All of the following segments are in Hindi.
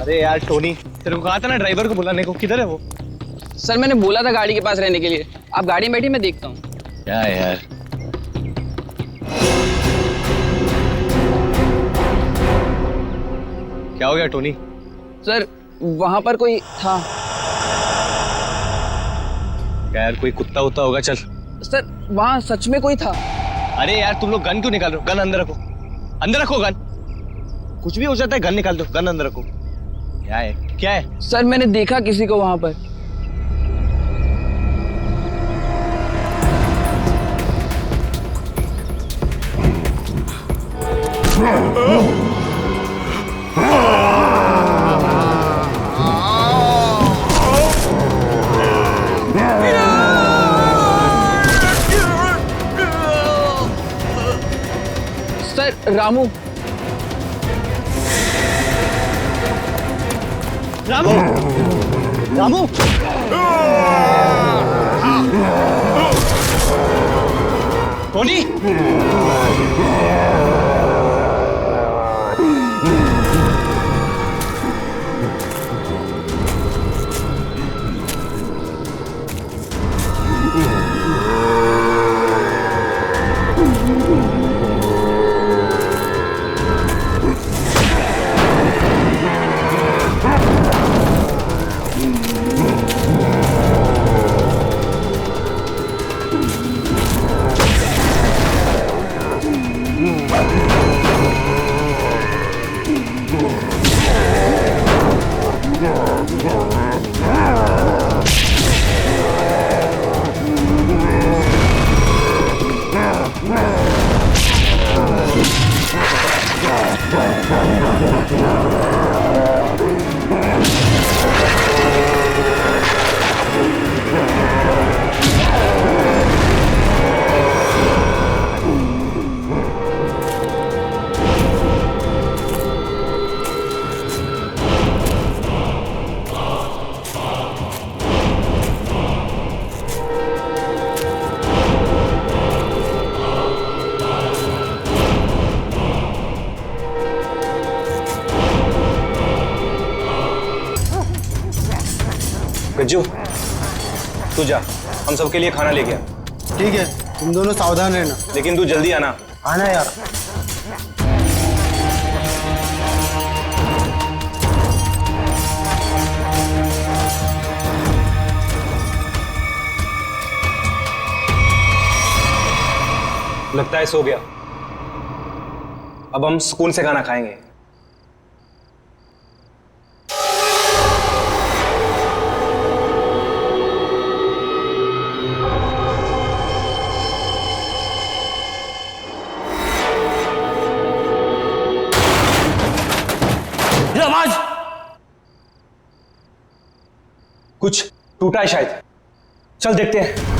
अरे यार टोनी, तेरे को कहा था ना ड्राइवर को बुलाने को, किधर है वो? सर मैंने बोला था गाड़ी के पास रहने के लिए। आप गाड़ी में बैठी, मैं देखता हूँ। क्या है यार? क्या हो गया टोनी? सर वहां पर कोई था। क्या यार, कोई कुत्ता उत्ता होगा? चल। सर वहां सच में कोई था। अरे यार तुम लोग गन क्यों निकाल रहे हो? गन अंदर रखो, अंदर रखो गन। कुछ भी हो जाता है, गन निकाल दो, गन अंदर रखो। क्या है, क्या है? सर मैंने देखा किसी को वहां पर। सर रामू। रामू, रामू। टोनी, गज्जू, तू जा, हम सबके लिए खाना लेके आ। ठीक है, तुम दोनों सावधान रहना। लेकिन तू जल्दी आना। आना यार। लगता है सो गया। अब हम सुकून से खाना खाएंगे। आवाज कुछ टूटा है शायद। चल देखते हैं।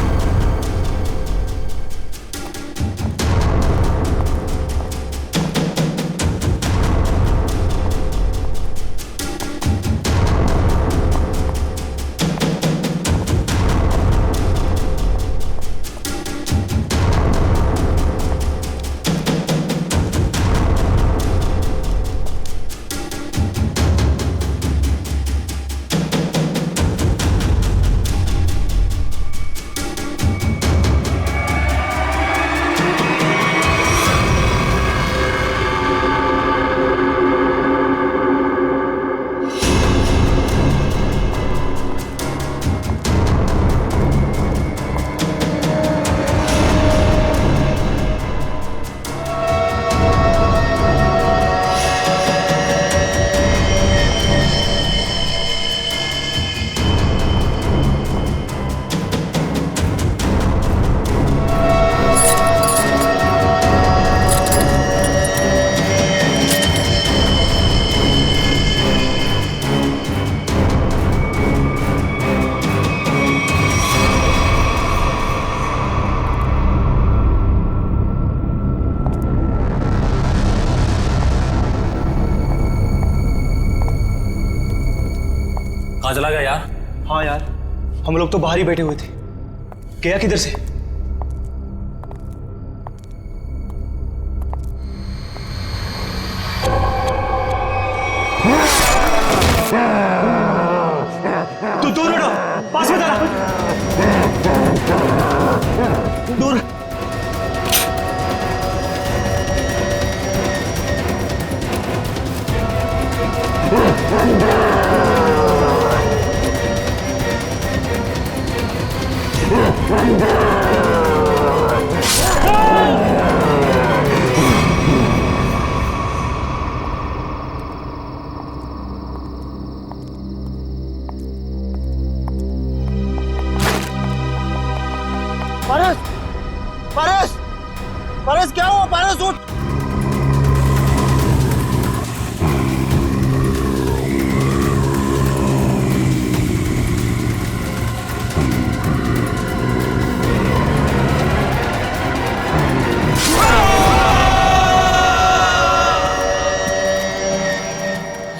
कहाँ चला गया यार? हाँ यार, हम लोग तो बाहर ही बैठे हुए थे। गया किधर से? तू दूर हटो, पास में चला। दूर। पारस, पारस, पारस क्या हुआ? पारस उठ।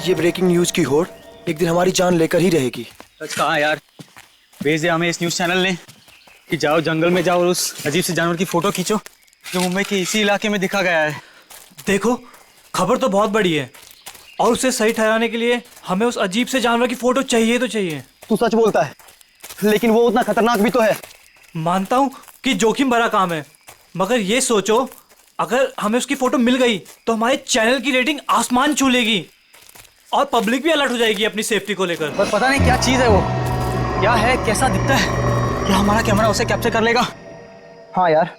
ये ब्रेकिंग न्यूज की होड़ एक दिन हमारी जान लेकर ही रहेगी। सच कहा यार, भेजे हमें इस न्यूज चैनल ने कि जाओ जंगल में जाओ और उस अजीब से जानवर की फोटो खींचो जो मुंबई के इसी इलाके में दिखा गया है। देखो, खबर तो बहुत बड़ी है और उसे सही ठहराने के लिए हमें उस अजीब से जानवर की फोटो चाहिए तो चाहिए। तू सच बोलता है, लेकिन वो उतना खतरनाक भी तो है। मानता हूँ कि जोखिम भरा काम है, मगर ये सोचो अगर हमें उसकी फोटो मिल गई तो हमारे चैनल की रेटिंग आसमान छू लेगी और पब्लिक भी अलर्ट हो जाएगी अपनी सेफ्टी को लेकर। पर पता नहीं क्या चीज है वो, क्या है, कैसा दिखता है, क्या हमारा कैमरा उसे कैप्चर कर लेगा? हाँ यार,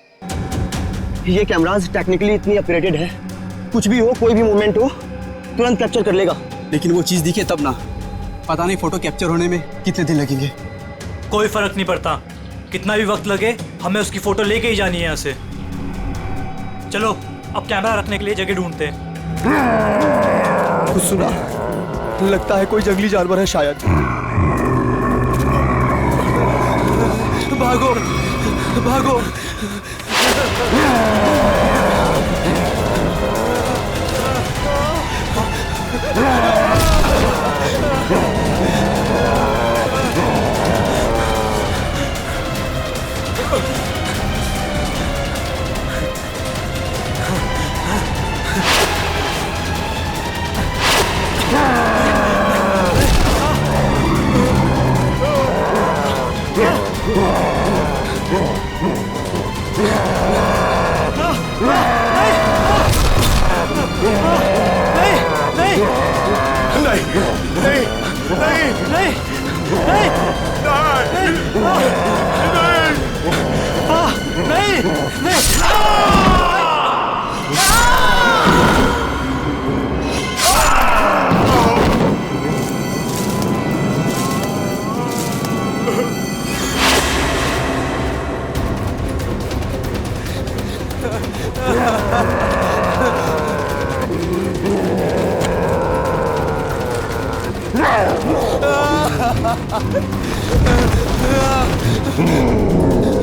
ये कैमरास टेक्निकली इतनी अपग्रेडेड है, कुछ भी हो, कोई भी मूवमेंट हो, तुरंत कैप्चर कर लेगा। लेकिन वो चीज दिखे तब ना, पता नहीं फोटो कैप्चर होने में कितने दिन लगेंगे। कोई फर्क नहीं पड़ता, कितना भी वक्त लगे हमें उसकी फोटो लेके ही जानी है यहाँ से। चलो अब कैमरा रखने के लिए जगह ढूंढते हैं। कुछ सुना? लगता है कोई जंगली जानवर है शायद। भागो, भागो।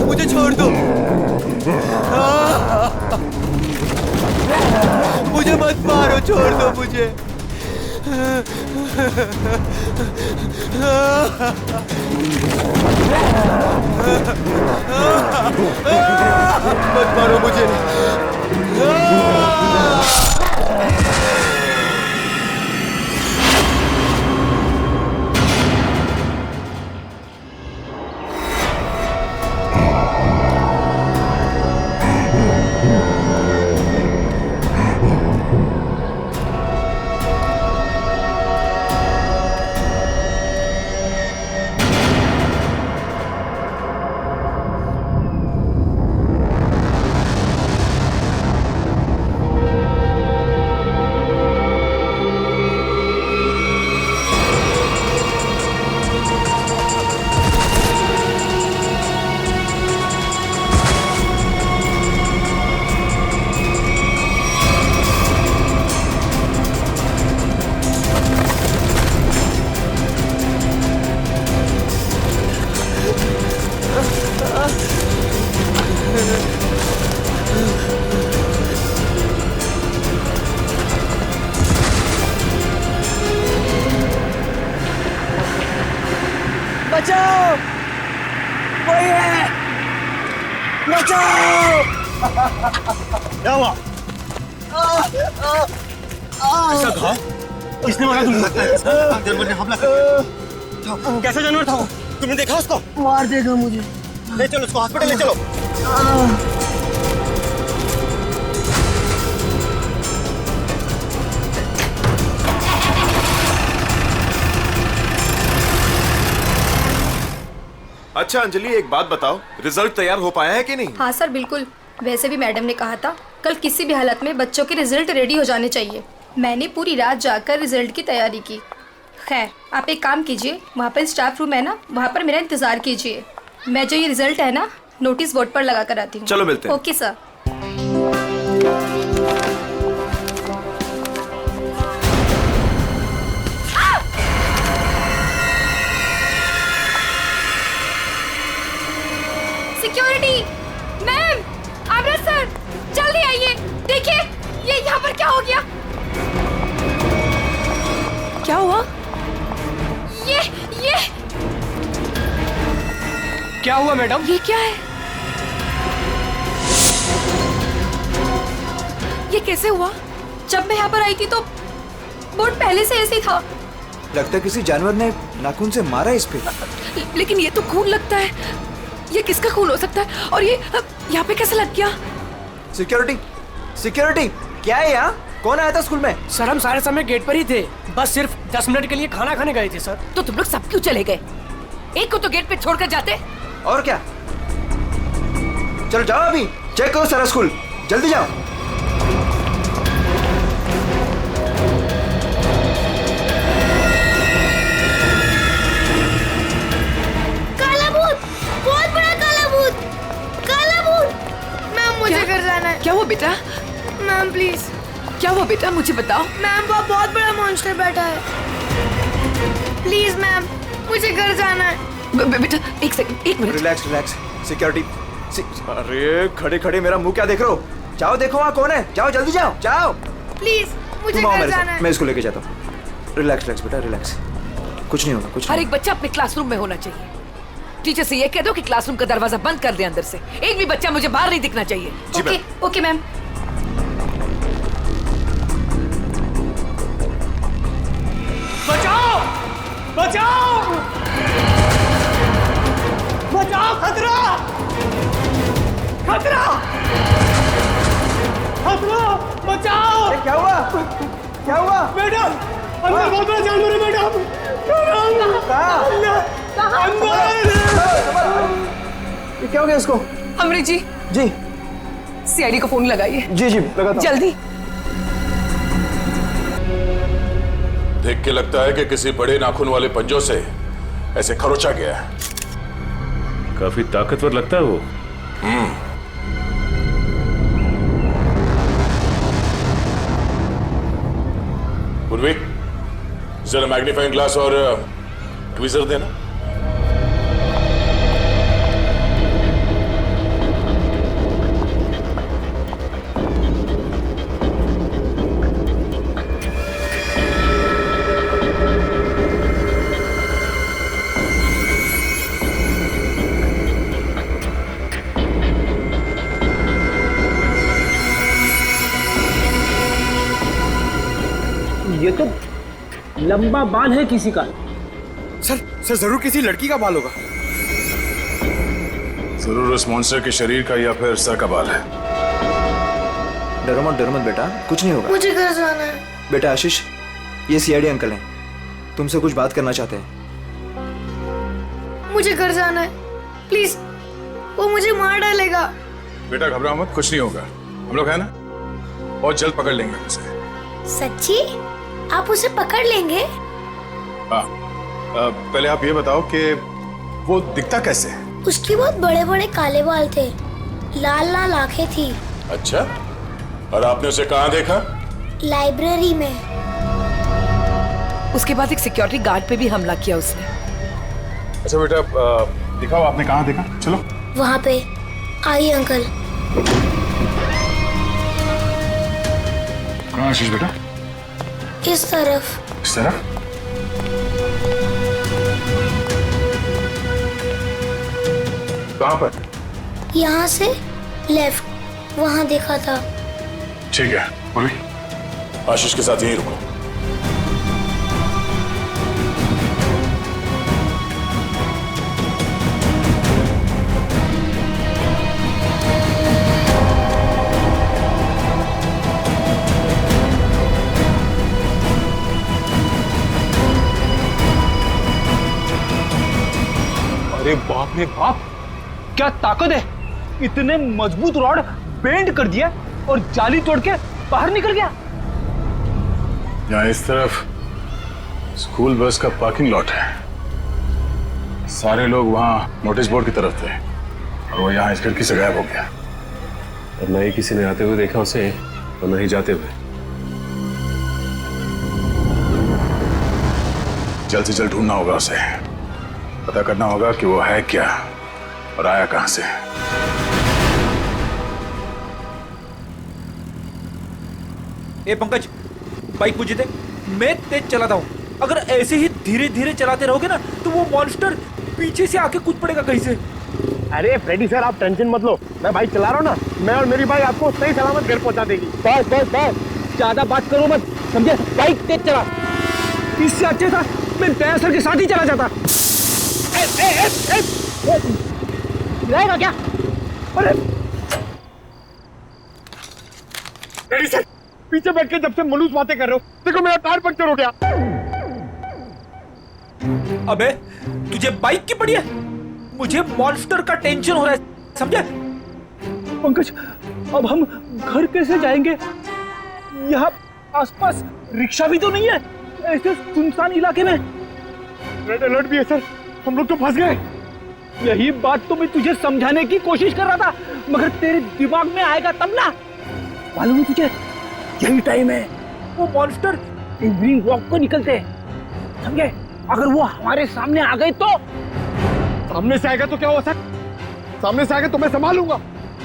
मुझे छोड़ दो, मुझे मत मारो, छोड़ दो मुझे। मत मारो मुझे। बचाओ, कोई है, बचाओ। क्या हुआ? ऐसा घाव? इसने मारा तुमको लगता है जानवर ने हमला कर कैसा जानवर था वो तुमने देखा उसको मार देगा मुझे ले चलो उसको हॉस्पिटल ले चलो अच्छा अंजलि एक बात बताओ रिजल्ट तैयार हो पाया है कि नहीं? हाँ सर बिल्कुल। वैसे भी मैडम ने कहा था कल किसी भी हालत में बच्चों के रिजल्ट रेडी हो जाने चाहिए। मैंने पूरी रात जाकर रिजल्ट की तैयारी की। खैर आप एक काम कीजिए, वहाँ पर स्टाफ रूम है ना, वहाँ पर मेरा इंतजार कीजिए। मैं जो ये रिजल्ट है ना नोटिस बोर्ड पर लगा कर आती हूँ। चलो मिलते हैं। Okay sir. सिक्योरिटी मैम, आमरा सर, जल्दी आइए। देखिए ये यहाँ पर क्या हो गया। क्या हुआ? ये क्या हुआ मैडम? ये क्या है? ये कैसे हुआ? जब मैं यहाँ पर आई थी तो बोर्ड पहले से ऐसे ही था। लगता है किसी जानवर ने नाखून से मारा इस पे। लेकिन ये तो खून लगता है। ये किसका खून हो सकता है? और ये यहाँ पे कैसे लग गया? सिक्योरिटी, सिक्योरिटी, क्या है यहाँ? कौन आया था स्कूल में? सर हम सारे समय गेट पर ही थे, बस सिर्फ 10 मिनट के लिए खाना खाने गए थे सर। तो तुम लोग सब क्यों चले गए? एक को तो गेट पे छोड़कर जाते। और क्या? चलो जाओ अभी चेक करो सारा स्कूल, जल्दी जाओ। काला भूत, बहुत बड़ा काला भूत, काला भूत। मैम मुझे घर जाना है। क्या हुआ बेटा? Ma'am please. क्या हुआ बेटा मुझे बताओ। मैम वो बहुत बड़ा मॉन्स्टर बैठा है। प्लीज मैम मुझे घर जाना है। बेटा एक सेकंड, एक मिनट। Relax relax. सिक्योरिटी अरे खड़े खड़े मेरा मुंह क्या देख रहे हो? जाओ देखो वहाँ कौन है, जाओ जल्दी जाओ जाओ। प्लीज मुझे तुम आओ घर मेरे जाना साथ, है। मैं इसको लेके जाता हूँ। रिलैक्स रिलैक्स बेटा रिलैक्स, कुछ नहीं होगा कुछ हर नहीं। एक बच्चा अपने क्लासरूम में होना चाहिए। टीचर से ये कह दो कि क्लासरूम का दरवाजा बंद कर दे अंदर से। एक भी बच्चा मुझे बाहर नहीं दिखना चाहिए। Okay okay ma'am. बचाओ बचाओ बचाओ, खतरा खतरा खतरा, बचाओ। क्या हुआ? क्या हुआ? मैडम अंदर बहुत बड़ा जानवर है मैडम। ये क्या हो गया इसको? अमृत जी जी सीआईडी को फोन लगाइए। जी जी लगाता हूं। जल्दी। देख के लगता है कि किसी बड़े नाखून वाले पंजों से ऐसे खरोचा गया है। काफी ताकतवर लगता है वो। पूर्वी जरा मैग्नीफाइंग ग्लास और ट्वीजर देना। ये तो लंबा बाल है किसी का। सर जरूर किसी लड़की का बाल होगा। जरूर उस मॉन्स्टर के शरीर का या फिर सर का बाल है। डरो मत बेटा, कुछ नहीं होगा। मुझे घर जाना है। बेटा आशीष, ये सीआईडी अंकल हैं, तुमसे कुछ बात करना चाहते हैं। मुझे घर जाना है प्लीज, वो मुझे मार डालेगा। बेटा घबराओ मत, कुछ नहीं होगा। हम लोग है ना, बहुत जल्द पकड़ लेंगे उसे। सच्ची? आप उसे पकड़ लेंगे? हाँ, पहले आप ये बताओ कि वो दिखता कैसे है? उसके बहुत बड़े बड़े काले बाल थे, लाल लाल आंखें थी। अच्छा, और आपने उसे कहाँ देखा? लाइब्रेरी में। उसके बाद एक सिक्योरिटी गार्ड पे भी हमला किया उसने। अच्छा बेटा दिखाओ आपने कहाँ देखा, चलो। वहाँ पे। आइए अंकल। कहाँ आशीष बेटा? इस तरफ। इस तरफ? कहाँ पर? यहाँ से लेफ्ट, वहाँ देखा था। ठीक है, बोलिए। आशीष के साथ यहीं रुको। अरे बाप रे बाप, क्या ताकत है! इतने मजबूत रॉड बेंड कर दिया और जाली तोड़ के बाहर निकल गया। यहाँ इस तरफ स्कूल बस का पार्किंग लॉट है। सारे लोग वहाँ नोटिस बोर्ड की तरफ थे और वो यहाँ इस खिड़की से गायब हो गया। और न ही किसी ने आते हुए देखा उसे और न ही जाते हुए। जल्द से जल्द ढूंढना होगा उसे, पता करना होगा कि वो है क्या और आया कहां से। ए पंकज, बाइक मुझे दे, मैं तेज चलाता हूँ। अगर ऐसे ही धीरे धीरे चलाते रहोगे ना तो वो मॉन्स्टर पीछे से आके कूद पड़ेगा कहीं से। अरे फ्रेडी सर, आप टेंशन मत लो, मैं बाइक चला रहा हूँ ना, मैं और मेरी बाइक आपको सही सलामत घर पहुंचा देगी। बस बस बस, ज्यादा बात करो मत, समझे? बाइक तेज चला। इससे अच्छे था मैं दया सर के साथ ही चला जाता। रहेगा क्या? अरे फ्रेडी सर, पीछे बैठ के जब से मलूस बातें कर रहे हो, देखो मेरा टायर पंक्चर हो गया। अबे तुझे बाइक की पड़ी है, मुझे मॉन्स्टर का टेंशन हो रहा है, समझे? पंकज, अब हम घर कैसे जाएंगे? यहाँ आसपास रिक्शा भी तो नहीं है, ऐसे सुनसान इलाके में। रेड अलर्ट भी है सर, हम लोग तो फंस गए। यही बात तो मैं तुझे समझाने की कोशिश कर रहा था, मगर तेरे दिमाग में आएगा तब ना। मालूम है तुझे, यही टाइम है वो मॉन्स्टर इवनिंग वॉक को निकलते हैं, समझे? अगर वो हमारे सामने आ गए तो? सामने से आएगा तो क्या हुआ सर? सामने से आएगा तो मैं संभालूंगा।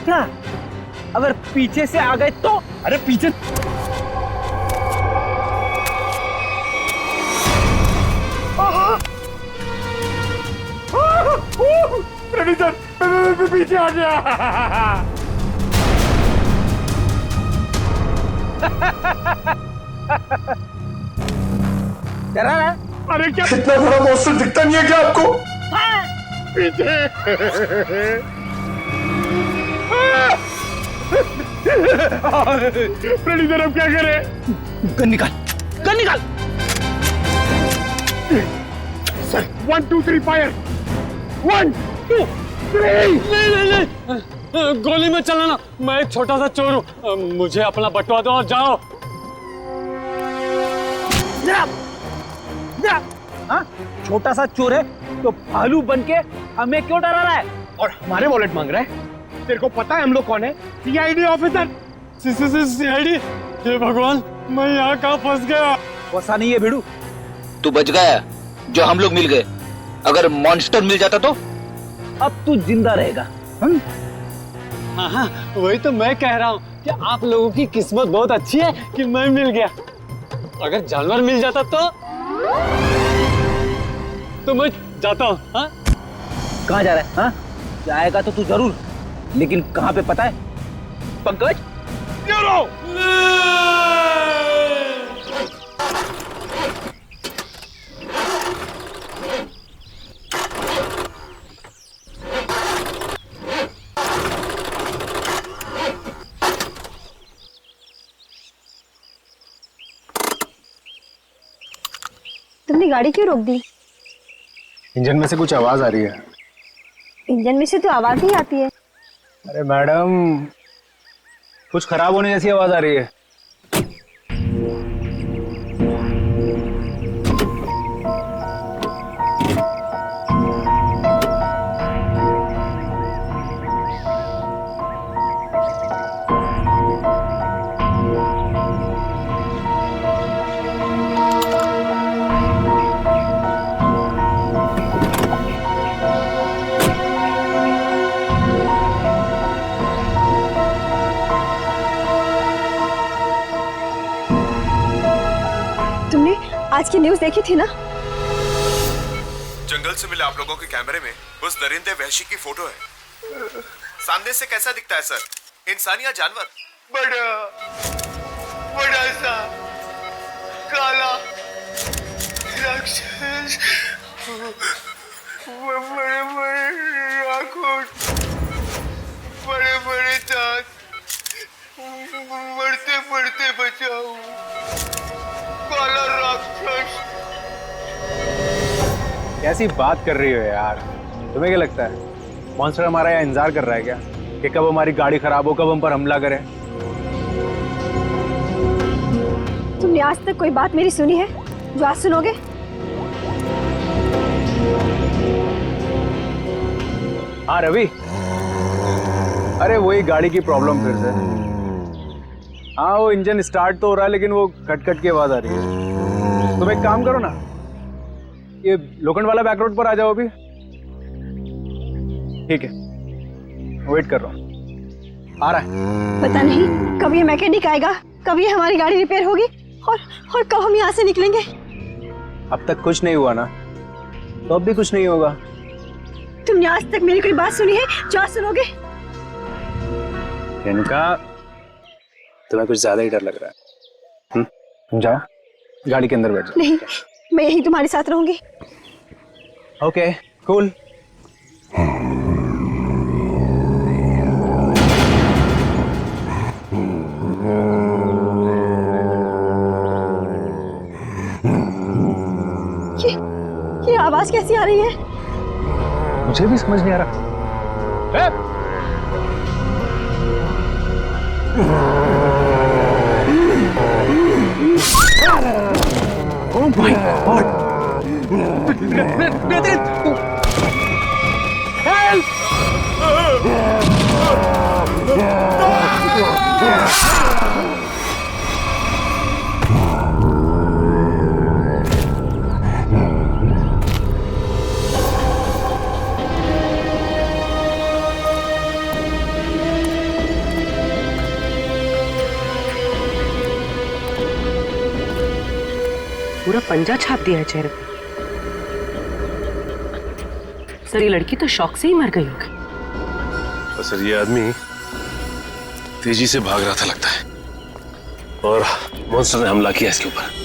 क्या अगर पीछे से आ गए तो? अरे पीछे सर, पीछे आ गया। डरा रहा? अरे क्या इतना बड़ा मॉन्स्टर दिखता नहीं है क्या आपको? पीछे। फ्रेडी सर, अब क्या करें? गन निकाल, गन निकाल। Sir 1 2 3 fire. 1 2 3। नहीं, गोली में चलाना, मैं एक छोटा सा चोर हूँ, मुझे अपना बटवा दो और जाओ। हाँ, छोटा सा चोर है तो भालू बन के हमें क्यों डरा रहा है और हमारे वॉलेट मांग रहा है? तेरे को पता है हम लोग कौन है? CID officer. सीआईडी? हे भगवान, मैं यहाँ कहाँ फंस गया? फंसा नहीं है भिड़ू, तू बच गया जो हम लोग मिल गए। अगर मॉन्स्टर मिल जाता तो? अब तू जिंदा रहेगा। हाँ, वही तो मैं कह रहा हूँ कि आप लोगों की किस्मत बहुत अच्छी है कि मैं मिल गया। अगर जानवर मिल जाता तो मैं जाता हूँ। हाँ? कहाँ जा रहा है? हाँ? जाएगा तो तू जरूर, लेकिन कहाँ पे पता है? पंकज, तुमने गाड़ी क्यों रोक दी? इंजन में से कुछ आवाज आ रही है। इंजन में से तो आवाज ही आती है। अरे मैडम, कुछ खराब होने जैसी आवाज आ रही है। आज की न्यूज़ देखी थी ना? जंगल से मिले आप लोगों के कैमरे में उस दरिंदे वहशी की फोटो है। सामने से कैसा दिखता है सर? इंसान या जानवर? बड़ा सा काला राक्षस, बड़े बड़े आँखों, बड़े बड़े दांत, बढ़ते बढ़ते बचाओ, काला राक्षस। कैसी बात कर रही हो यार? तुम्हें क्या लगता है मॉन्स्टर हमारा यहाँ इंतजार कर रहा है क्या कि कब हमारी गाड़ी खराब हो, कब हम पर हमला करे? तुमने आज तक कोई बात मेरी सुनी है जो आज सुनोगे? हाँ रवि, अरे वही गाड़ी की प्रॉब्लम फिर से। हाँ वो इंजन स्टार्ट तो हो रहा है लेकिन वो कट कट की आवाज आ रही है। तुम एक काम करो ना, ये लोखंड वाला बैक रोड पर आ जाओ अभी। ठीक है, वेट कर रहा हूँ, आ रहा है। पता नहीं कब ये मैकेनिक आएगा, कब ये हमारी गाड़ी रिपेयर होगी और कब हम यहाँ से निकलेंगे। अब तक कुछ नहीं हुआ ना, तो अब भी कुछ नहीं होगा। तुमने आज तक मेरी कोई बात सुनी है जो आज सुनोगे? इनका तुम्हें कुछ ज्यादा ही डर लग रहा है। तुम जाओ गाड़ी के अंदर बैठ जाओ। नहीं, मैं यहीं तुम्हारे साथ रहूंगी। Okay cool. ये आवाज कैसी आ रही है? मुझे भी समझ नहीं आ रहा। Oh my God! पूरा पंजा छाप दिया है चेहरे पे। सर ये लड़की तो शौक से ही मर गई होगी। सर ये आदमी तेजी से भाग रहा था लगता है और मॉन्स्टर ने हमला किया इसके ऊपर।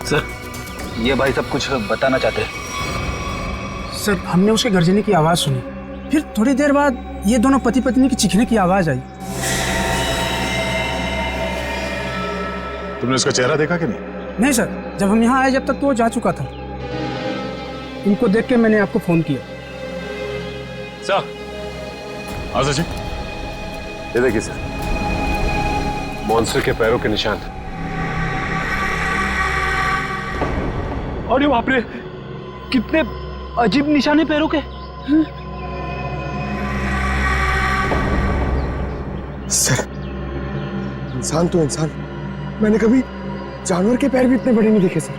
सर ये भाई सब कुछ बताना चाहते हैं। सर हमने उसके गर्जने की आवाज सुनी, फिर थोड़ी देर बाद ये दोनों पति पत्नी की चीखने की आवाज आई। तुमने उसका चेहरा देखा कि नहीं? नहीं सर, जब हम यहाँ आए जब तक तो वो जा चुका था। इनको देख के मैंने आपको फोन किया। सर आजा जी, ये देखिए सर, मॉन्स्टर के पैरों के निशान। अरे बाप रे, कितने अजीब निशाने पैरों के। सर इंसान तो इंसान, मैंने कभी जानवर के पैर भी इतने बड़े नहीं देखे सर।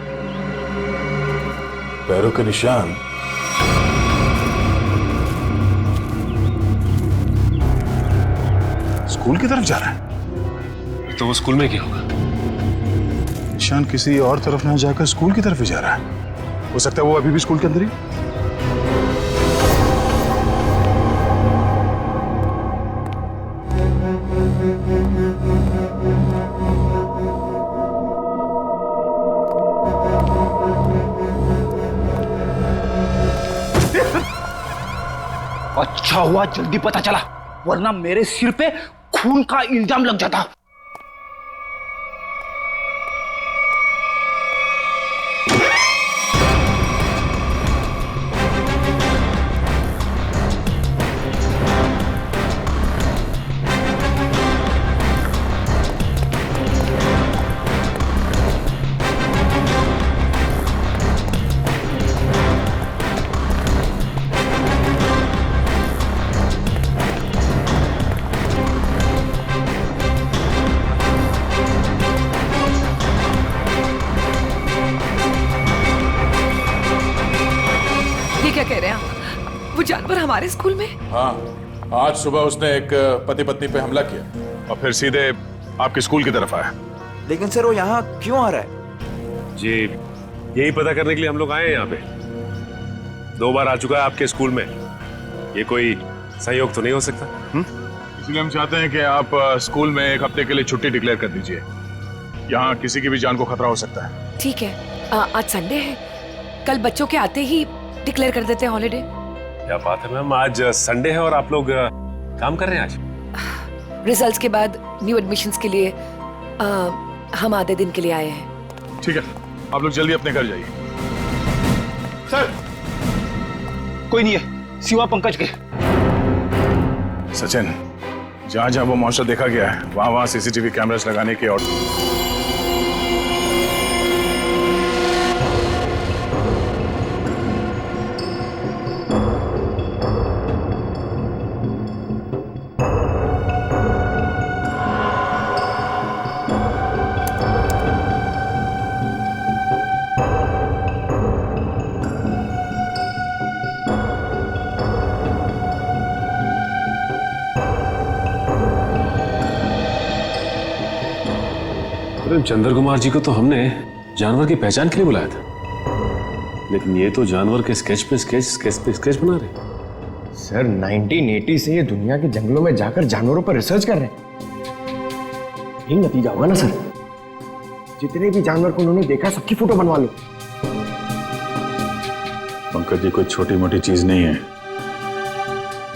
पैरों के निशान? स्कूल की तरफ जा रहा है? तो वो स्कूल में क्या होगा? निशान किसी और तरफ ना जाकर स्कूल की तरफ ही जा रहा है। हो सकता है वो अभी भी स्कूल के अंदर ही। अच्छा हुआ जल्दी पता चला, वरना मेरे सिर पे खून का इल्जाम लग जाता। क्या कह रहे हैं आप? वो जानवर हमारे स्कूल में? हाँ, आज सुबह उसने एक पति पत्नी पे हमला किया और फिर सीधे आपके स्कूल की तरफ आया। लेकिन सर वो यहाँ क्यों आ रहा है? जी यही पता करने के लिए हम लोग आए हैं यहाँ पे। 2 बार आ चुका है आपके स्कूल में, ये कोई संयोग तो नहीं हो सकता? इसलिए हम चाहते हैं कि आप स्कूल में 1 हफ्ते के लिए छुट्टी डिक्लेयर कर दीजिए यहाँ किसी की भी जान को खतरा हो सकता है। ठीक है, आज संडे है, कल बच्चों के आते ही डिक्लेयर कर देते हैं हॉलिडे। क्या बात है मैम, आज संडे है और आप लोग काम कर रहे हैं आज? रिजल्ट्स के बाद न्यू एडमिशंस के लिए हम आधे दिन के लिए आए हैं। ठीक है, आप लोग जल्दी अपने घर जाइए। सर, कोई नहीं है सिवा पंकज के। सचिन, जहां जहां वो मॉन्स्टर देखा गया है वहां वहां सीसीटीवी कैमरास लगाने के ऑर्डर। चंद्र कुमार जी को तो हमने जानवर की पहचान के लिए बुलाया था, लेकिन ये तो जानवर के स्केच पे स्केच बना रहे। सर 1980 से ये दुनिया के जंगलों में जाकर जानवरों पर रिसर्च कर रहे हैं। यही नतीजा होगा ना सर। जितने भी जानवर को उन्होंने देखा सबकी फोटो बनवा लो। पंकज जी कोई छोटी मोटी चीज नहीं है।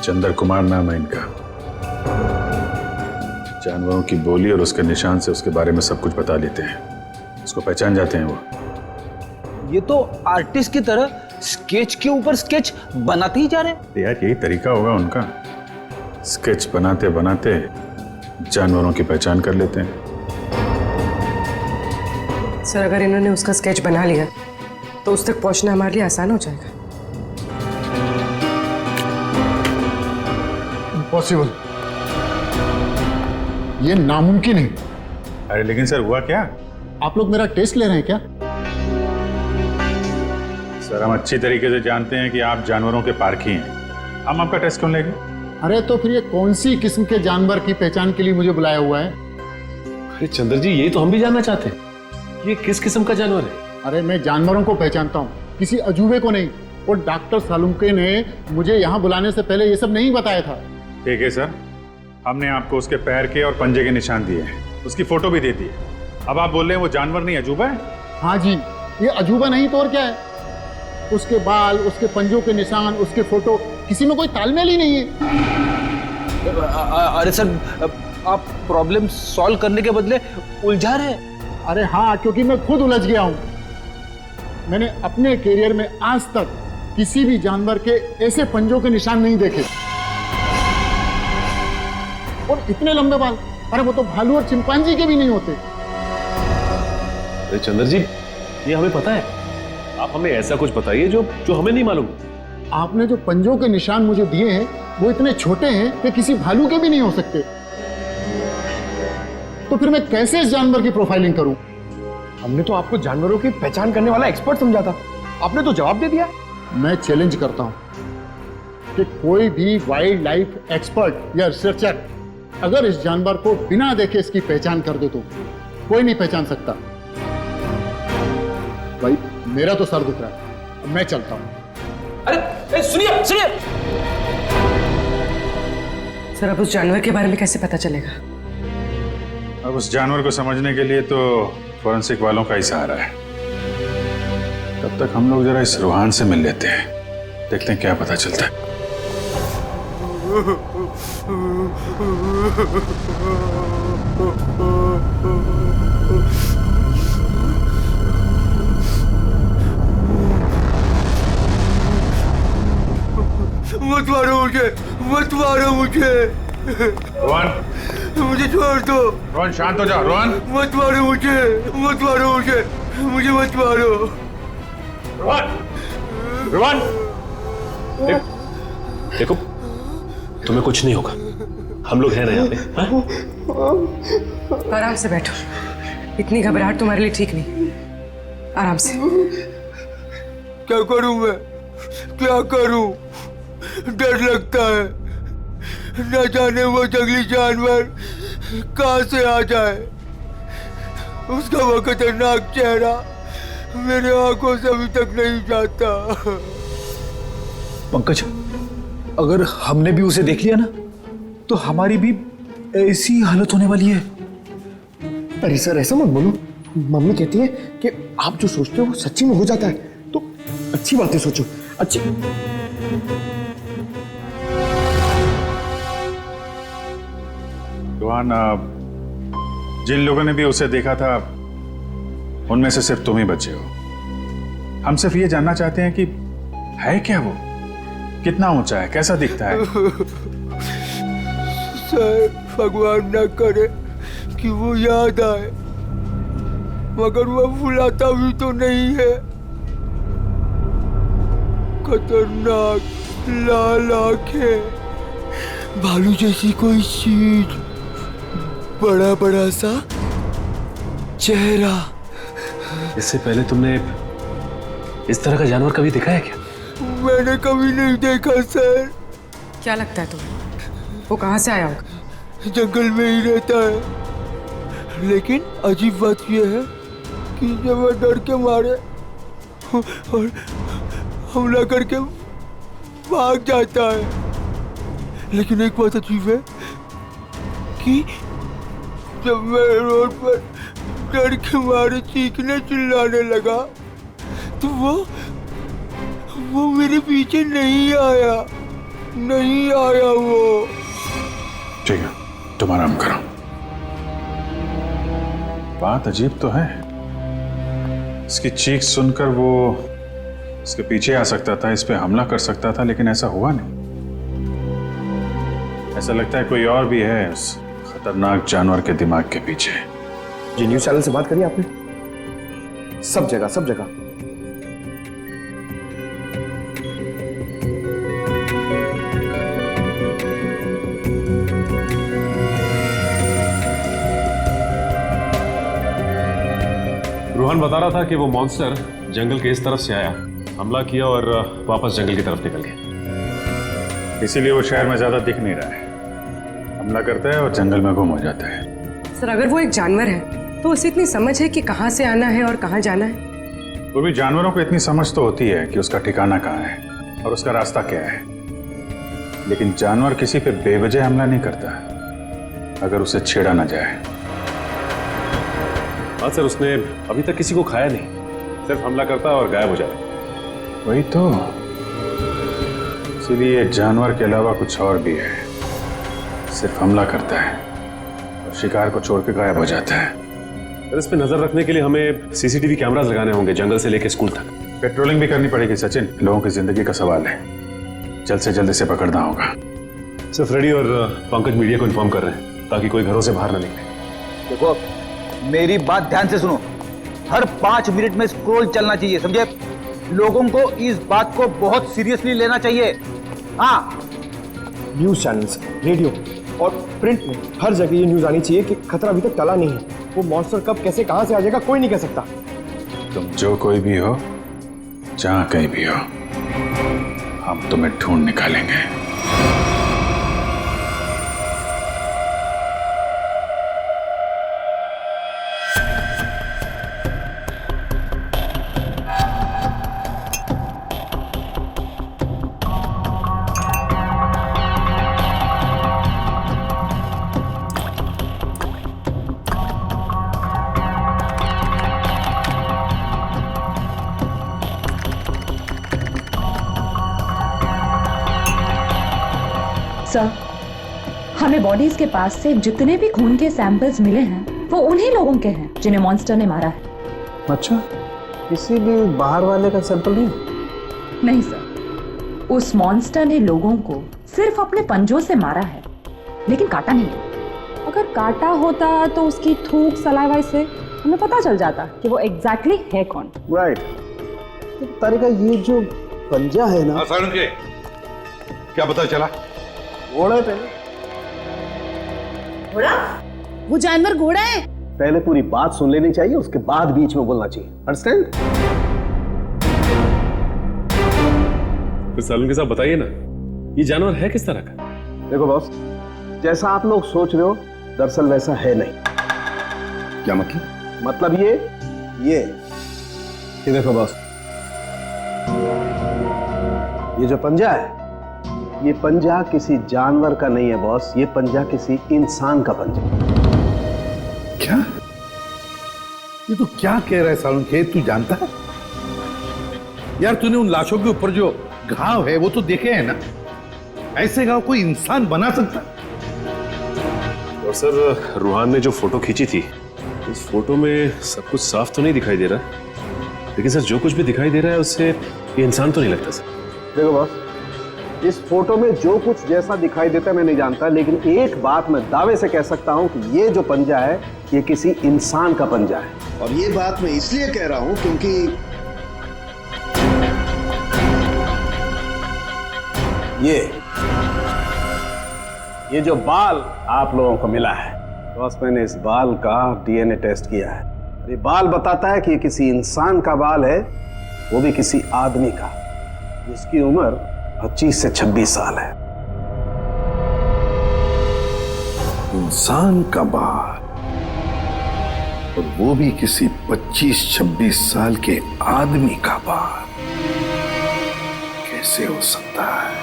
चंद्र कुमार नाम है इनका। जानवरों की बोली और उसके निशान से उसके बारे में सब कुछ बता लेते हैं, उसको पहचान जाते हैं वो। ये तो आर्टिस्ट की तरह स्केच के ऊपर स्केच बनाते ही जा रहे हैं। यार यही तरीका होगा उनका, स्केच बनाते बनाते जानवरों की पहचान कर लेते हैं। सर अगर इन्होंने उसका स्केच बना लिया तो उस तक पहुंचना हमारे लिए आसान हो जाएगा। इम्पॉसिबल, ये नामुमकिन है। अरे लेकिन सर हुआ क्या? आप लोग मेरा टेस्ट ले रहे हैं क्या? सर हम अच्छी तरीके से जानते हैं कि आप जानवरों के पारखी हैं, हम आपका टेस्ट क्यों लेंगे? अरे तो फिर ये कौन सी किस्म के जानवर की पहचान के लिए मुझे बुलाया हुआ है? अरे चंद्र जी यही तो हम भी जानना चाहते हैं, ये किस किस्म का जानवर है? अरे मैं जानवरों को पहचानता हूँ, किसी अजूबे को नहीं। और डॉक्टर सालुंके ने मुझे यहाँ बुलाने से पहले ये सब नहीं बताया था। ठीक है सर, हमने आपको उसके पैर के और पंजे के निशान दिए हैं, उसकी फोटो भी दे दी है। अब आप बोल रहे हैं वो जानवर नहीं अजूबा है? हाँ जी, ये अजूबा नहीं तो और क्या है? उसके बाल, उसके पंजों के निशान, उसके फोटो, किसी में कोई तालमेल ही नहीं है। अरे सर आप प्रॉब्लम सॉल्व करने के बदले उलझा रहे हैं। अरे हाँ, क्योंकि मैं खुद उलझ गया हूँ। मैंने अपने करियर में आज तक किसी भी जानवर के ऐसे पंजों के निशान नहीं देखे और इतने लंबे बाल। अरे वो तो भालू और चिंपांजी के भी नहीं होते। अरे चंद्र जी ये हमें पता है, आप हमें ऐसा कुछ बताइए जो हमें नहीं मालूम। आपने जो पंजों के निशान मुझे दिए हैं वो इतने छोटे हैं कि किसी भालू के भी नहीं हो सकते। तो फिर मैं कैसे इस जानवर की प्रोफाइलिंग करूं? हमने तो आपको जानवरों की पहचान करने वाला एक्सपर्ट समझा था, आपने तो जवाब दे दिया। मैं चैलेंज करता हूं कि कोई भी वाइल्ड लाइफ एक्सपर्ट या रिसर्चर अगर इस जानवर को बिना देखे इसकी पहचान कर दे तो कोई नहीं पहचान सकता। भाई मेरा तो सर दुख रहा है, अब मैं चलता हूं। अरे सुनिए सुनिए सर अब उस जानवर के बारे में कैसे पता चलेगा? अब उस जानवर को समझने के लिए तो फॉरेंसिक वालों का ही सहारा है। तब तक हम लोग जरा इस रूहान से मिल लेते हैं, देखते हैं क्या पता चलता है। मत मारो मुझे, मत मारो मुझे। रोहन, मुझे छोड़ दो। रोहन शांत हो जा। रोहन मत मारो मुझे, मत मारो मुझे, मुझे मत मारो। रोहन, रोहन देखो तुम्हें कुछ नहीं होगा, हम लोग हैं ना यहाँ पे। आराम से बैठो, इतनी घबराहट तुम्हारे लिए ठीक नहीं। आराम से। क्या करूं मैं, क्या करूं? डर लगता है, न जाने वो जंगली जानवर कहां से आ जाए। उसका वो खतरनाक चेहरा मेरे आंखों से अभी तक नहीं जाता। पंकज, अगर हमने भी उसे देख लिया ना तो हमारी भी ऐसी हालत होने वाली है। अरे सर ऐसा मत बोलो, मम्मी कहती है कि आप जो सोचते हो वो सच्ची में हो जाता है, तो अच्छी बातें सोचो। अच्छी रोहन, जिन लोगों ने भी उसे देखा था उनमें से सिर्फ तुम ही बचे हो। हम सिर्फ ये जानना चाहते हैं कि है क्या वो, कितना ऊंचा है, कैसा दिखता है। सर भगवान ना करे कि वो याद आए, मगर वो भुलाता भी तो नहीं है। खतरनाक लाल आंखें, भालू जैसी कोई चीज, बड़ा बड़ा सा चेहरा। इससे पहले तुमने इस तरह का जानवर कभी देखा है क्या? मैंने कभी नहीं देखा सर। क्या लगता है तुम्हें वो कहाँ से आया होगा? जंगल में ही रहता है, लेकिन अजीब बात यह है कि जब वह डर के मारे और हमला करके भाग जाता है। लेकिन एक बात अजीब है कि जब मैं रोड पर डर के मारे चीखने चिल्लाने लगा तो वो मेरे पीछे नहीं आया वो। ठीक है, तुम आराम करो। बात अजीब तो है, इसकी चीख सुनकर वो इसके पीछे आ सकता था, इस पे हमला कर सकता था, लेकिन ऐसा हुआ नहीं। ऐसा लगता है कोई और भी है उस खतरनाक जानवर के दिमाग के पीछे। जी न्यूज चैनल से बात करी आपने? सब जगह। रोहन बता रहा था कि वो मॉन्स्टर जंगल के इस तरफ से आया, हमला किया और वापस जंगल की तरफ निकल गया। इसीलिए वो शहर में ज्यादा दिख नहीं रहा है, हमला करता है और जंगल में गुम हो जाता है। सर अगर वो एक जानवर है तो उसे इतनी समझ है कि कहाँ से आना है और कहाँ जाना है? वो भी जानवरों को इतनी समझ तो होती है कि उसका ठिकाना कहाँ है और उसका रास्ता क्या है, लेकिन जानवर किसी पे बेवजह हमला नहीं करता अगर उसे छेड़ा ना जाए। हाँ सर, उसने अभी तक किसी को खाया नहीं, सिर्फ हमला करता है और गायब हो जाता। वही तो, इसीलिए जानवर के अलावा कुछ और भी है, सिर्फ हमला करता है और शिकार को छोड़ के गायब हो जाता है। सर इस पे नजर रखने के लिए हमें सीसीटीवी कैमरास लगाने होंगे जंगल से लेकर स्कूल तक। पेट्रोलिंग भी करनी पड़ेगी सचिन, लोगों की जिंदगी का सवाल है, जल्द से जल्द इसे पकड़ना होगा। सर फ्रेडी और पंकज मीडिया को इन्फॉर्म कर रहे हैं ताकि कोई घरों से बाहर ना निकले। देखो मेरी बात ध्यान से सुनो, हर 5 मिनट में स्क्रॉल चलना चाहिए, समझे? लोगों को इस बात को बहुत सीरियसली लेना चाहिए। हाँ, न्यूज चैनल्स, रेडियो और प्रिंट में हर जगह ये न्यूज आनी चाहिए कि खतरा अभी तक टला नहीं है। वो मॉन्स्टर कब कैसे कहां से आ जाएगा कोई नहीं कह सकता। तुम जो कोई भी हो, जहां कहीं भी हो, हम तुम्हें ढूंढ निकालेंगे। सर, हमें बॉडीज के पास से जितने भी खून के सैंपल्स मिले हैं वो उन्हीं लोगों के हैं जिन्हें मॉन्स्टर ने मारा है। अच्छा, किसी भी बाहर वाले का सैंपल नहीं? नहीं सर, उस मॉन्स्टर ने लोगों को सिर्फ अपने पंजों से मारा है, लेकिन काटा नहीं। अगर काटा होता तो उसकी थूक सलाइवा से हमें पता चल जाता कि वो एग्जैक्टली है कौन। राइट। तारिका, ये जो पंजा है ना, क्या पता चला? घोड़ा है पहले। घोड़ा? वो जानवर घोड़ा है? पहले पूरी बात सुन लेनी चाहिए, उसके बाद बीच में बोलना चाहिए। अंडरस्टैंड? फिर सालून के साथ बताइए ना, ये जानवर है किस तरह का? देखो बॉस, जैसा आप लोग सोच रहे हो दरअसल वैसा है नहीं। क्या मतलब? मतलब ये देखो बॉस, ये जो पंजा है, ये पंजा किसी जानवर का नहीं है बॉस, ये पंजा किसी इंसान का पंजा। क्या? ये तो क्या कह रहा है सालुंखेत, तू जानता है? यार तूने उन लाशों के ऊपर जो घाव है वो तो देखे हैं ना? ऐसे घाव कोई इंसान बना सकता? और सर रूहान ने जो फोटो खींची थी उस फोटो में सब कुछ साफ तो नहीं दिखाई दे रहा, लेकिन सर जो कुछ भी दिखाई दे रहा है उससे ये इंसान तो नहीं लगता सर। देखो बॉस, इस फोटो में जो कुछ जैसा दिखाई देता है मैं नहीं जानता, लेकिन एक बात मैं दावे से कह सकता हूं कि ये जो पंजा है ये किसी इंसान का पंजा है। और ये बात मैं इसलिए कह रहा हूं क्योंकि ये जो बाल आप लोगों को मिला है, बॉस मैंने इस बाल का डीएनए टेस्ट किया है। ये बाल बताता है कि ये किसी इंसान का बाल है, वो भी किसी आदमी का जिसकी उम्र 25 से 26 साल है। इंसान का बाल, और वो भी किसी 25-26 साल के आदमी का बाल, कैसे हो सकता है?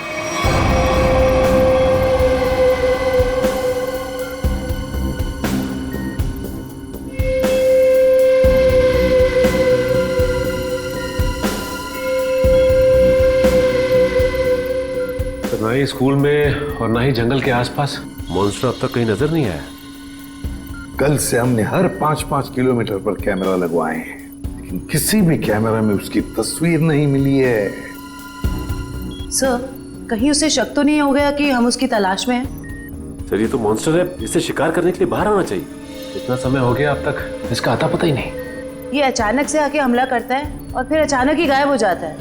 ना ही स्कूल में और ना ही जंगल के आसपास मॉन्स्टर अब तक कहीं नजर नहीं आया। कल से हमने हर 5-5 किलोमीटर पर कैमरा लगवाए हैं, लेकिन किसी भी कैमरा में उसकी तस्वीर नहीं मिली है। सर, कहीं उसे शक तो नहीं हो गया कि हम उसकी तलाश में हैं? सर ये तो मॉन्स्टर है, इसे शिकार करने के लिए बाहर आना चाहिए। इतना समय हो गया अब तक इसका आता पता ही नहीं। ये अचानक से आके हमला करता है और फिर अचानक ही गायब हो जाता है।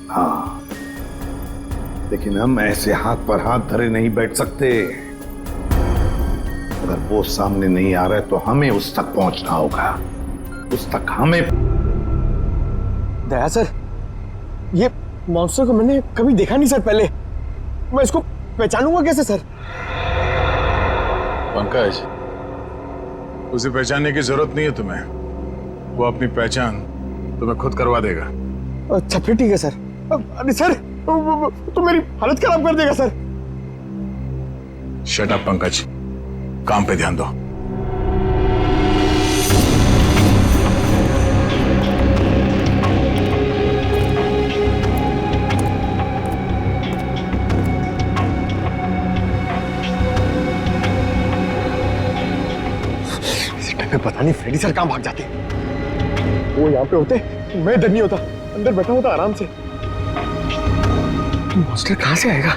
हाँ, लेकिन हम ऐसे हाथ पर हाथ धरे नहीं बैठ सकते। अगर वो सामने नहीं आ रहा है तो हमें उस तक पहुंचना होगा। उस तक हमें। दया सर, ये मॉन्स्टर को मैंने कभी देखा नहीं सर पहले। मैं इसको पहचानूंगा कैसे सर? पंकज, उसे पहचानने की जरूरत नहीं है तुम्हें। वो अपनी पहचान तुम्हें खुद करवा देगा। अच्छा फिर ठीक है सर। अरे सर, तो मेरी हालत खराब कर देगा सर। शट अप पंकज, काम पे ध्यान दो। इस टाइम पे पता नहीं फ्रेडी सर कहां भाग जाते। वो यहाँ पे होते मैं डर नहीं होता, अंदर बैठा होता आराम से। मॉन्स्टर कहां से आएगा?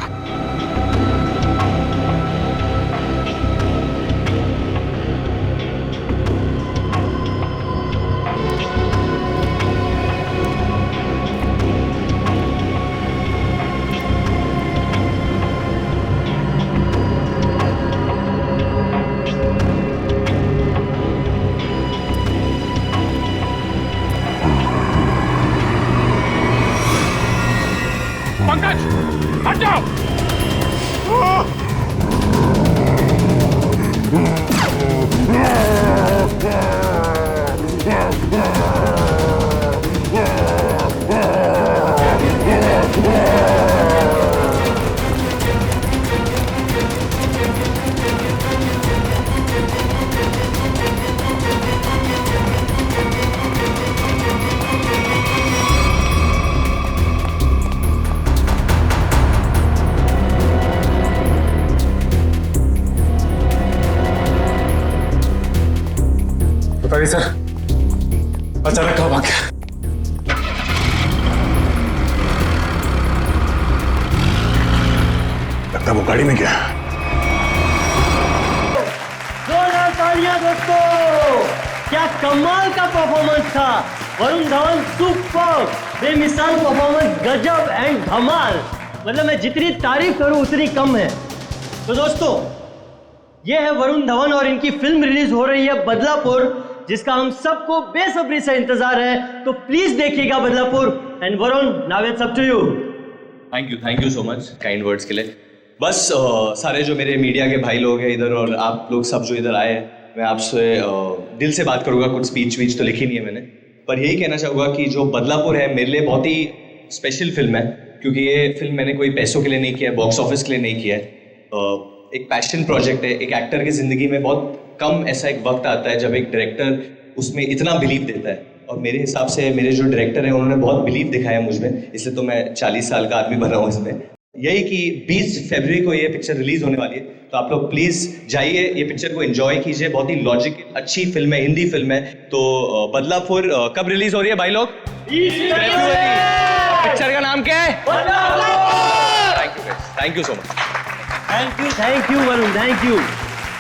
पंकज, हट जाओ। बताइए सर, अचानक कहाँ भाग गया? लगता वो गाड़ी में गया। जोरदार तालियां दोस्तों, क्या कमाल का परफॉर्मेंस था। वरुण धवन सुपर, बेमिसाल परफॉर्मेंस, गजब एंड धमाल। मतलब मैं जितनी तारीफ करूं उतनी कम है। तो दोस्तों, ये है वरुण धवन और इनकी फिल्म रिलीज हो रही है बदलापुर, जिसका हम सबको बेसब्री से इंतजार है। तो प्लीज देखिएगा Badlapur. And Varun, now it's up to you. Thank you so much kind words के लिए। बस सारे जो मेरे मीडिया के भाई लोग हैं इधर और आप लोग सब जो इधर आए हैं, मैं आपसे दिल से बात करूंगा। कुछ स्पीच वीच तो लिखी नहीं है मैंने, पर यही कहना चाहूँगा कि जो बदलापुर है मेरे लिए बहुत ही स्पेशल फिल्म है, क्योंकि ये फिल्म मैंने कोई पैसों के लिए नहीं किया है, बॉक्स ऑफिस के लिए नहीं किया है। एक पैशन प्रोजेक्ट है। एक एक्टर की ज़िंदगी में बहुत कम ऐसा एक वक्त आता है जब एक डायरेक्टर उसमें इतना बिलीव देता है। और मेरे हिसाब से मेरे जो डायरेक्टर हैं उन्होंने बहुत बिलीव दिखाया मुझ में, इसलिए तो मैं 40 साल का आदमी बन रहा हूँ इसमें। यही कि 20 फरवरी को ये पिक्चर रिलीज होने वाली है, तो आप लोग प्लीज जाइए, ये पिक्चर को एंजॉय कीजिए। बहुत ही लॉजिकल अच्छी फिल्म है, हिंदी फिल्म है। तो बदलापुर कब रिलीज हो रही है भाई लोग? पिक्चर का नाम क्या है? Thank you so much. Thank you Varun, thank you.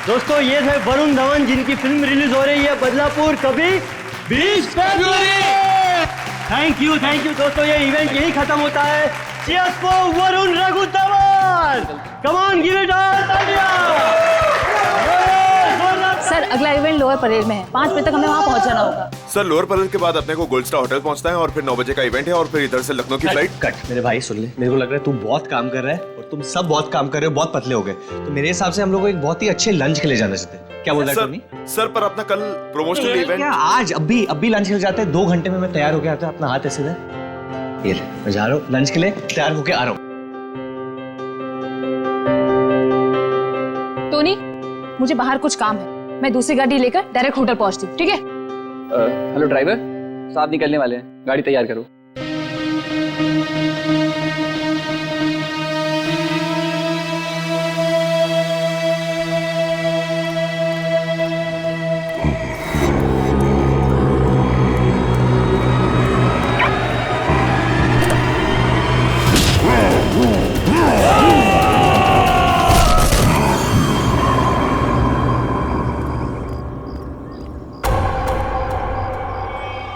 दोस्तों ये थे वरुण धवन जिनकी फिल्म रिलीज हो रही है बदलापुर कभी 20 फरवरी। थैंक यू दोस्तों, ये इवेंट यही खत्म होता है। Cheers for Varun Raghu Dhawan. Come on, give it all, तालियां। सर अगला इवेंट लोअर परेड में है, 5 बजे तक हमें वहाँ पहुँचना होगा। सर लोअर परेड के बाद अपने को गोल्ड स्टार होटल पहुंचना है और फिर 9 बजे का इवेंट है और फिर इधर से लखनऊ की फ्लाइट। कट मेरे भाई सुन ले, मेरे को लग रहा है तू बहुत काम कर रहा है और तुम सब बहुत काम कर रहे हो, बहुत पतले हो गए। तो मेरे हिसाब से हम लोग को एक बहुत ही अच्छे लंच के लिए जाना चाहते हैं। क्या बोल रहा है टोनी? सर पर अपना कल प्रमोशनल इवेंट आज अभी लंच के लिए जाते हैं। 2 घंटे में मैं तैयार होके आता हूँ। अपना हाथ ऐसे दे, ये ले, मैं जा रहा हूँ लंच के लिए, तैयार होके आ रहा हूँ। टोनी मुझे बाहर कुछ काम है, मैं दूसरी गाड़ी लेकर डायरेक्ट होटल पहुंचती हूँ, ठीक है? हेलो ड्राइवर साहब, निकलने वाले हैं, गाड़ी तैयार करो।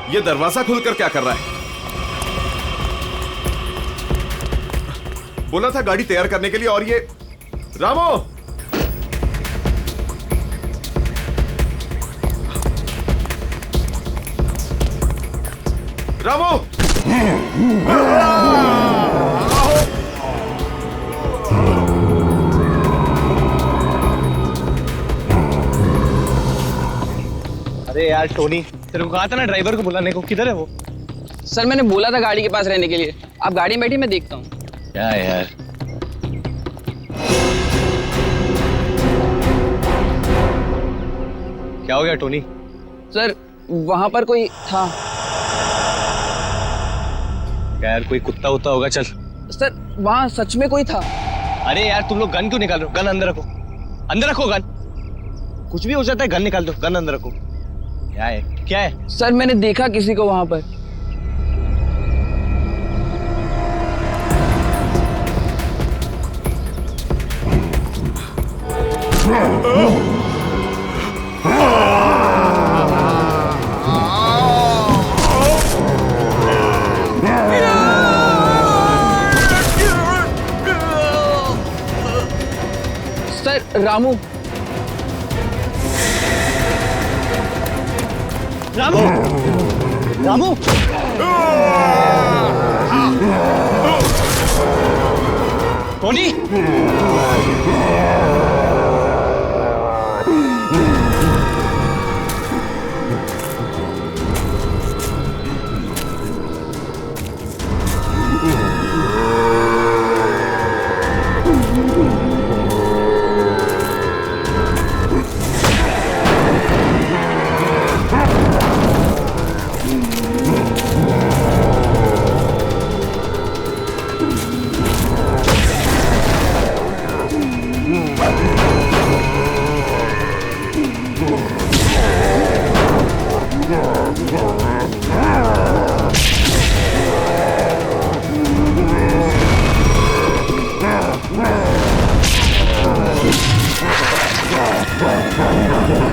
ये दरवाजा खुलकर क्या कर रहा है? बोला था गाड़ी तैयार करने के लिए, और ये रामो रामो अरे यार टोनी, तेरे को कहा था ना ड्राइवर को बुलाने को, किधर है वो? सर मैंने बोला था गाड़ी के पास रहने के लिए, आप गाड़ी में बैठिए, मैं देखता हूँ। क्या यार, क्या हो गया टोनी? सर वहां पर कोई था। क्या यार, कोई कुत्ता उत्ता होगा? चल। सर वहां सच में कोई था। अरे यार तुम लोग गन क्यों निकाल रहे हो? गन अंदर रखो, अंदर रखो गन। कुछ भी हो जाता है, गन निकाल दो, गन अंदर रखो। क्या है, क्या है? सर मैंने देखा किसी को वहां पर। Sir Ramu Ramu Ramu Tony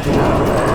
Yeah.